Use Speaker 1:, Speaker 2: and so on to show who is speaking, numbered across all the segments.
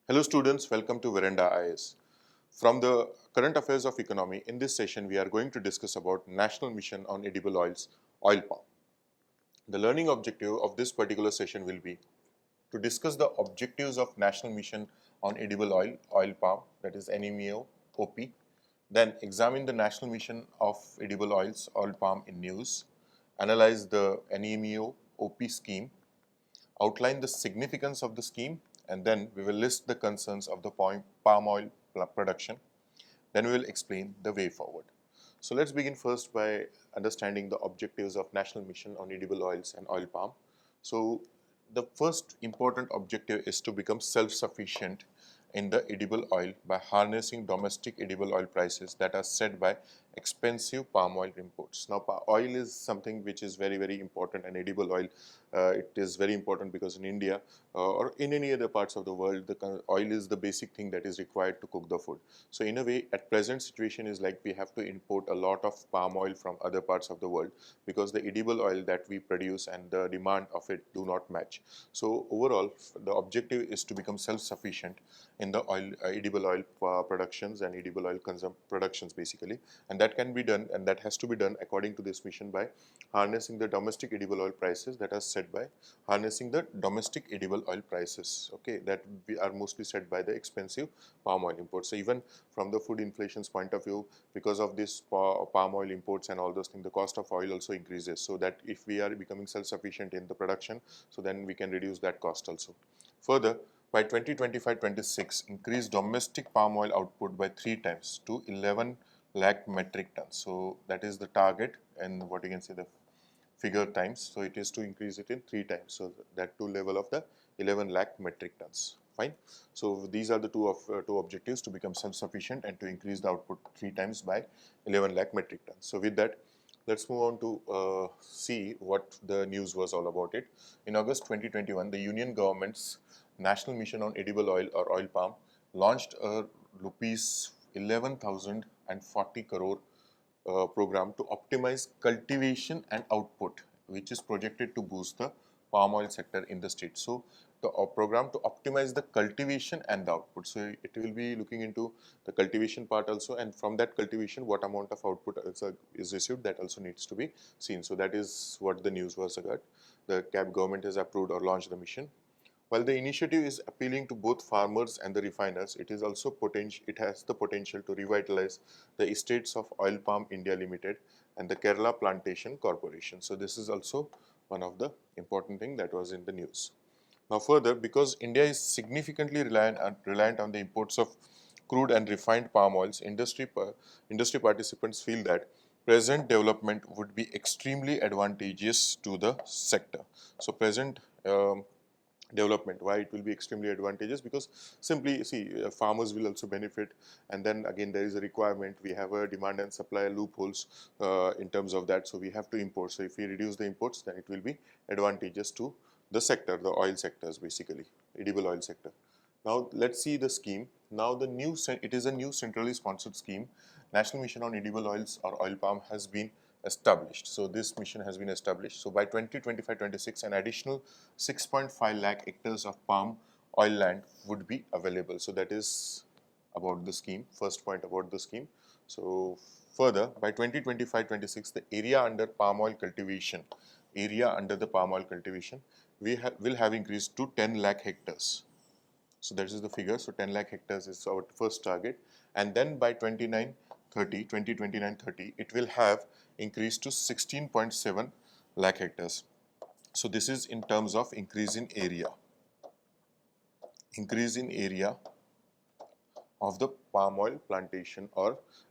Speaker 1: Hello students, welcome to Veranda IAS. From the current affairs of economy, in this session we are going to discuss about National Mission on Edible Oils, oil palm. The learning objective of this particular session will be to discuss the objectives of National Mission on Edible oil palm, that is NMEO-OP. Then examine the National Mission of Edible Oils, oil palm in news, analyze the NMEO-OP scheme, outline the significance of the scheme, and then we will list the concerns of the palm oil production. Then we will explain the way forward. So let's begin first by understanding the objectives of National Mission on Edible Oils and Oil Palm. So the first important objective is to become self-sufficient in the edible oil by harnessing domestic edible oil prices that are set by expensive palm oil imports. Now, oil is something which is very important, and edible oil, it is very important because in India or in any other parts of the world, the oil is the basic thing that is required to cook the food. So in a way, at present situation is like we have to import a lot of palm oil from other parts of the world because the edible oil that we produce and the demand of it do not match. So overall, the objective is to become self-sufficient in the edible oil productions and edible oil productions basically, and that can be done, and that has to be done according to this mission by harnessing the domestic edible oil prices that are set by harnessing the domestic edible oil prices, okay, that are mostly set by the expensive palm oil imports. So even from the food inflation's point of view, because of this palm oil imports and all those things, the cost of oil also increases, so that if we are becoming self-sufficient in the production, so then we can reduce that cost also. Further, by 2025-26, increase domestic palm oil output by 3 times to 11 lakh metric tons. So that is the target, and what you can say the figure times. So it is to increase it in 3 times. So that to level of the 11 lakh metric tons. Fine. So these are the two objectives: to become self-sufficient and to increase the output 3 times by 11 lakh metric tons. So with that, let's move on to see what the news was all about it. In August 2021, the Union Government's National Mission on Edible Oil or Oil Palm launched a rupees 11,040 crore program to optimize cultivation and output, which is projected to boost the palm oil sector in the state. So the program to optimize the cultivation and the output. So it will be looking into the cultivation part also, and from that cultivation what amount of output is received, that also needs to be seen. So that is what the news was about. The government has approved or launched the mission. While the initiative is appealing to both farmers and the refiners, it is also it has the potential to revitalize the estates of Oil Palm India Limited and the Kerala Plantation Corporation. So this is also one of the important thing that was in the news. Now further, because India is significantly reliant on the imports of crude and refined palm oils, industry participants feel that present development would be extremely advantageous to the sector. So present development, why it will be extremely advantageous? Because simply see, farmers will also benefit, and then again there is a requirement, we have a demand and supply loopholes in terms of that, so we have to import. So if we reduce the imports, then it will be advantageous to the sector, the oil sectors basically, edible oil sector. Now let's see the scheme. Now it is a new centrally sponsored scheme. National Mission on Edible Oils or Oil Palm has been established. So this mission has been established. So by 2025-26, an additional 6.5 lakh hectares of palm oil land would be available. So that is about the scheme, first point about the scheme. So further, by 2025-26, the area under palm oil cultivation, will have increased to 10 lakh hectares. So that is the figure. So 10 lakh hectares is our first target, and then by 2029-30, it will have increased to 16.7 lakh hectares. So this is in terms of increase in area of the palm oil plantation,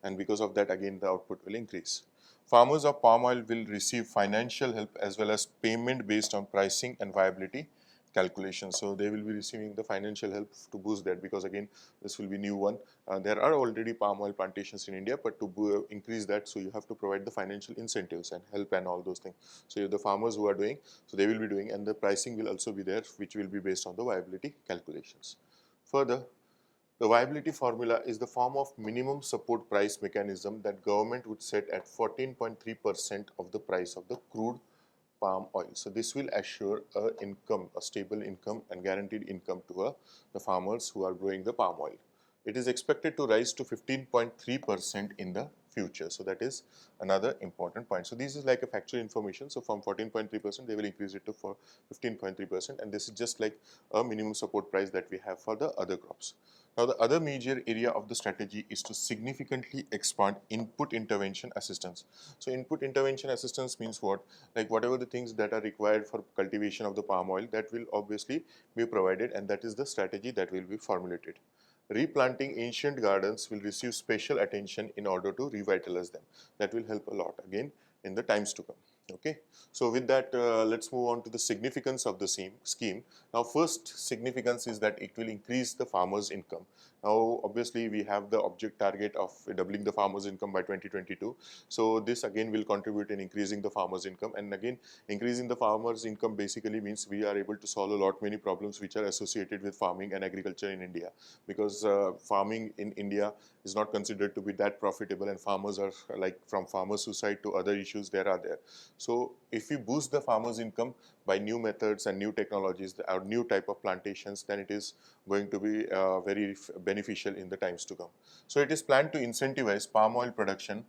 Speaker 1: and because of that again the output will increase. Farmers of palm oil will receive financial help as well as payment based on pricing and viability calculation. So they will be receiving the financial help to boost that, because again this will be new one. There are already palm oil plantations in India, but to increase that, so you have to provide the financial incentives and help and all those things. So the farmers who are doing, so they will be doing, and the pricing will also be there, which will be based on the viability calculations. Further, the viability formula is the form of minimum support price mechanism that government would set at 14.3% of the price of the crude palm oil. So this will assure a stable income and guaranteed income to the farmers who are growing the palm oil. It is expected to rise to 15.3% in the future. So that is another important point. So this is like a factual information. So from 14.3% they will increase it to 15.3%, and this is just like a minimum support price that we have for the other crops. Now, the other major area of the strategy is to significantly expand input intervention assistance. So, input intervention assistance means what? Like whatever the things that are required for cultivation of the palm oil, that will obviously be provided, and that is the strategy that will be formulated. Replanting ancient gardens will receive special attention in order to revitalize them. That will help a lot again in the times to come. Okay, so with that, let's move on to the significance of the same scheme. Now, first significance is that it will increase the farmers' income. Now, obviously, we have the object target of doubling the farmers' income by 2022. So, this again will contribute in increasing the farmers' income. And again, increasing the farmers' income basically means we are able to solve a lot many problems which are associated with farming and agriculture in India. Because farming in India is not considered to be that profitable, and farmers are like from farmer suicide to other issues there. So if we boost the farmers' income by new methods and new technologies or new type of plantations, then it is going to be very beneficial in the times to come. So it is planned to incentivize palm oil production,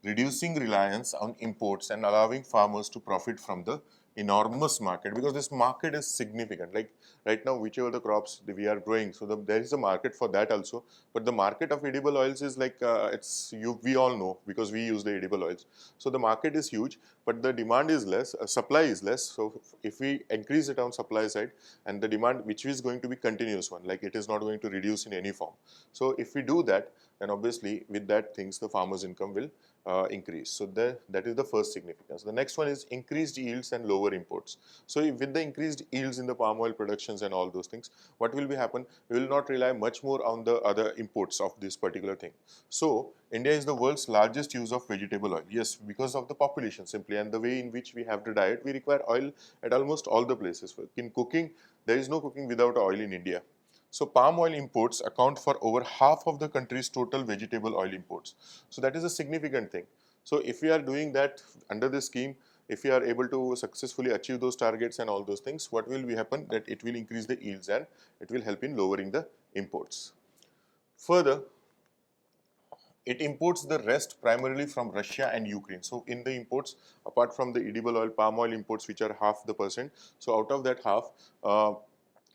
Speaker 1: reducing reliance on imports and allowing farmers to profit from the enormous market, because this market is significant. Like right now, whichever the crops we are growing, so there is a market for that also. But the market of edible oils is like we all know because we use the edible oils. So the market is huge, but the demand is less, supply is less. So if we increase it on supply side, and the demand which is going to be continuous one, like it is not going to reduce in any form. So if we do that, then obviously with that things the farmers' income will increase. So that is the first significance. The next one is increased yields and lower imports. So with the increased yields in the palm oil productions and all those things, what will be happen? We will not rely much more on the other imports of this particular thing. So India is the world's largest use of vegetable oil. Yes, because of the population simply, and the way in which we have the diet, we require oil at almost all the places. In cooking, there is no cooking without oil in India. So palm oil imports account for over half of the country's total vegetable oil imports. So that is a significant thing. So if we are doing that under this scheme, if we are able to successfully achieve those targets and all those things, what will be happen? That it will increase the yields and it will help in lowering the imports. Further, it imports the rest primarily from Russia and Ukraine. So in the imports, apart from the edible oil, palm oil imports, which are half the percent. So out of that half,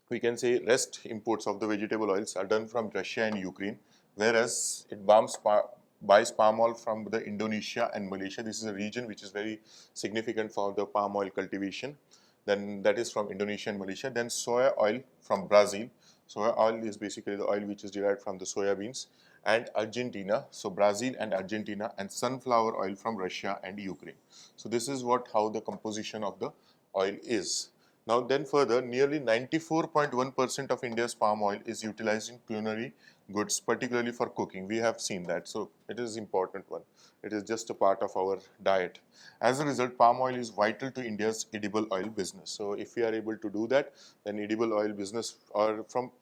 Speaker 1: we can say rest imports of the vegetable oils are done from Russia and Ukraine, whereas it buys palm oil from the Indonesia and Malaysia. This is a region which is very significant for the palm oil cultivation. Then that is from Indonesia and Malaysia. Then soya oil from Brazil. Soya oil is basically the oil which is derived from the soya beans. And Argentina, so Brazil and Argentina, and sunflower oil from Russia and Ukraine. So this is how the composition of the oil is. Now then further, nearly 94.1% of India's palm oil is utilized in culinary goods, particularly for cooking. We have seen that, so it is important one. It is just a part of our diet. As a result, palm oil is vital to India's edible oil business. So if we are able to do that, then edible oil business, or from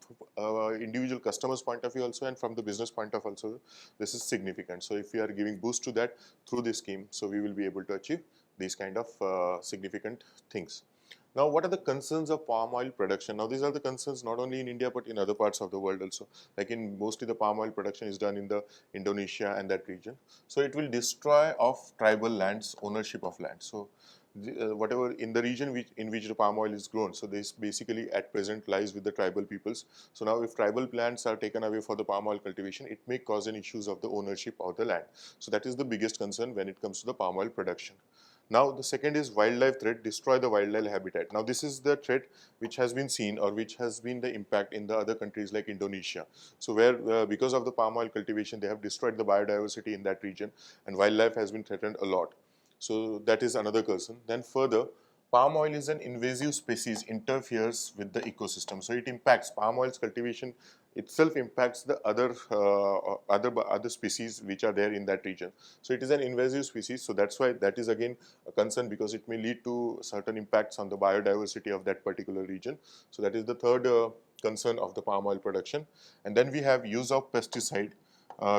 Speaker 1: individual customers' point of view also, and from the business point of also, this is significant. So if we are giving boost to that through this scheme, so we will be able to achieve these kind of significant things. Now, what are the concerns of palm oil production? Now, these are the concerns not only in India but in other parts of the world also. Like in mostly the palm oil production is done in the Indonesia and that region. So it will destroy of tribal lands, ownership of land. So whatever in the region in which the palm oil is grown, so this basically at present lies with the tribal peoples. So now if tribal lands are taken away for the palm oil cultivation, it may cause an issues of the ownership of the land. So that is the biggest concern when it comes to the palm oil production. Now, the second is wildlife threat, destroy the wildlife habitat. Now, this is the threat which has been seen, or which has been the impact in the other countries like Indonesia. So, where because of the palm oil cultivation, they have destroyed the biodiversity in that region, and wildlife has been threatened a lot. So, that is another concern. Then further, palm oil is an invasive species, interferes with the ecosystem. So, it impacts palm oil's cultivation itself impacts the other species which are there in that region. So it is an invasive species. So that's why that is again a concern, because it may lead to certain impacts on the biodiversity of that particular region. So that is the third concern of the palm oil production. And then we have use of pesticide,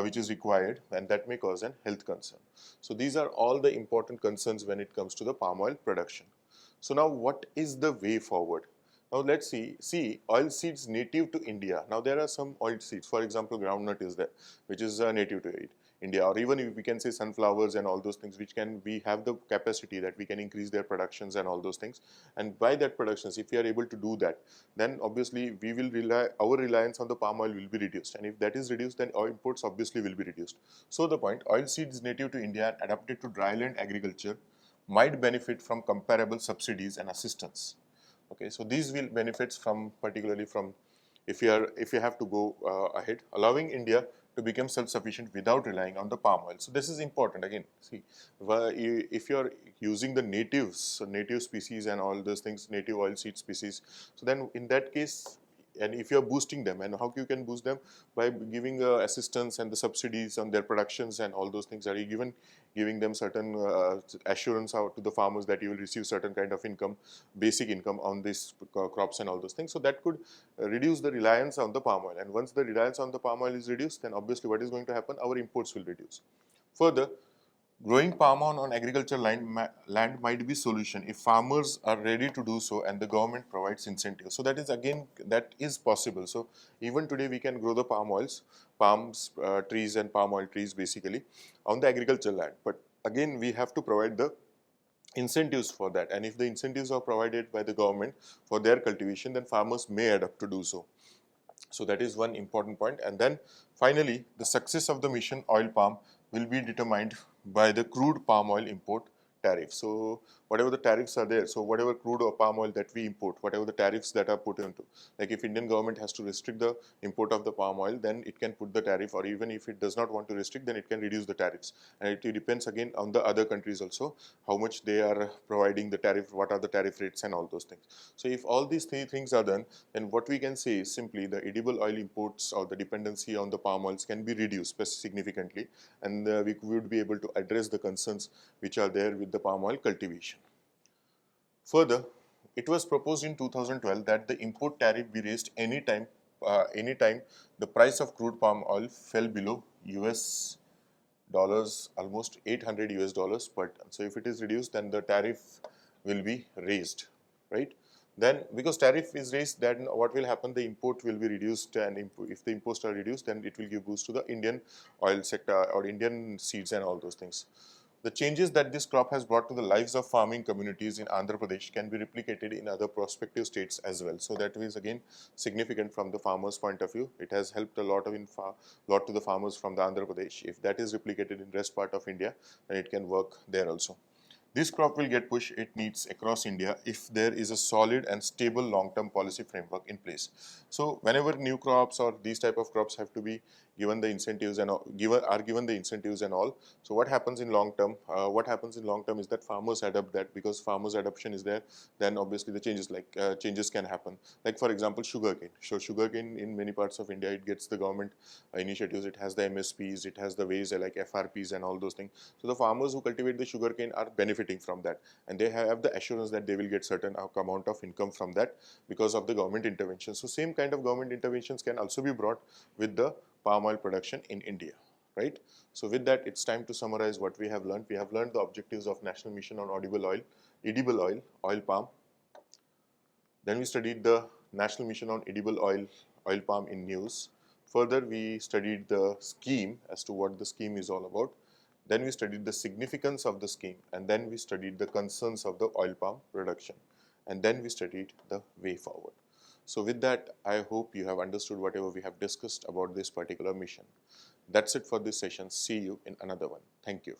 Speaker 1: which is required, and that may cause an health concern. So these are all the important concerns when it comes to the palm oil production. So now what is the way forward? Now let's see oil seeds native to India. Now there are some oil seeds, for example groundnut is there, which is native to it. India, or even if we can say sunflowers and all those things, which can we have the capacity that we can increase their productions and all those things. And by that productions, if we are able to do that, then obviously we will our reliance on the palm oil will be reduced, and if that is reduced, then our imports obviously will be reduced. So the point, oil seeds native to India and adapted to dryland agriculture might benefit from comparable subsidies and assistance. Okay, so these will benefits from particularly from if you have to go ahead, allowing India to become self-sufficient without relying on the palm oil. So this is important. Again, see, if you are using the natives, so native species and all those things, native oil seed species, so then in that case, and if you are boosting them, and how you can boost them? By giving assistance and the subsidies on their productions and all those things. Are you giving them certain assurance out to the farmers that you will receive certain kind of income, basic income on these crops and all those things. So that could reduce the reliance on the palm oil, and once the reliance on the palm oil is reduced, then obviously what is going to happen? Our imports will reduce. Further, growing palm oil on agricultural land might be solution if farmers are ready to do so and the government provides incentives. So that is again, that is possible. So even today we can grow the palms trees and palm oil trees basically on the agricultural land. But again, we have to provide the incentives for that, and if the incentives are provided by the government for their cultivation, then farmers may adapt to do so. So that is one important point. And then finally, the success of the mission oil palm will be determined by the crude palm oil import tariff. So whatever the tariffs are there, so whatever crude or palm oil that we import, whatever the tariffs that are put into, like if Indian government has to restrict the import of the palm oil, then it can put the tariff, or even if it does not want to restrict, then it can reduce the tariffs. And it depends again on the other countries also, how much they are providing the tariff, what are the tariff rates and all those things. So if all these three things are done, then what we can say is simply the edible oil imports or the dependency on the palm oils can be reduced significantly, and we would be able to address the concerns which are there with the palm oil cultivation. Further, it was proposed in 2012 that the import tariff be raised anytime the price of crude palm oil fell below US dollars, almost 800 US dollars per ton. So if it is reduced, then the tariff will be raised, right? Then because tariff is raised, then what will happen? The import will be reduced, and if the imports are reduced, then it will give boost to the Indian oil sector or Indian seeds and all those things. The changes that this crop has brought to the lives of farming communities in Andhra Pradesh can be replicated in other prospective states as well. So that is again significant from the farmers' point of view. It has helped a lot to the farmers from the Andhra Pradesh. If that is replicated in rest part of India, then it can work there also. This crop will get push it needs across India if there is a solid and stable long-term policy framework in place. So whenever new crops or these type of crops have to be given the incentives and given the incentives and all. So what happens in long term? What happens in long term is that farmers adapt that, because farmers adoption is there. Then obviously the changes can happen. Like for example, sugarcane. So sugarcane in many parts of India, it gets the government initiatives. It has the MSPs, it has the ways like FRPs and all those things. So the farmers who cultivate the sugarcane are benefiting from that, and they have the assurance that they will get certain amount of income from that because of the government intervention. So same kind of government interventions can also be brought with the palm oil production in India, right? So with that, it's time to summarize what we have learned. We have learned the objectives of National Mission on Edible Oil, oil palm. Then we studied the National Mission on Edible Oil palm in news. Further, we studied the scheme as to what the scheme is all about. Then we studied the significance of the scheme, and then we studied the concerns of the oil palm production, and then we studied the way forward. So with that, I hope you have understood whatever we have discussed about this particular mission. That's it for this session. See you in another one. Thank you.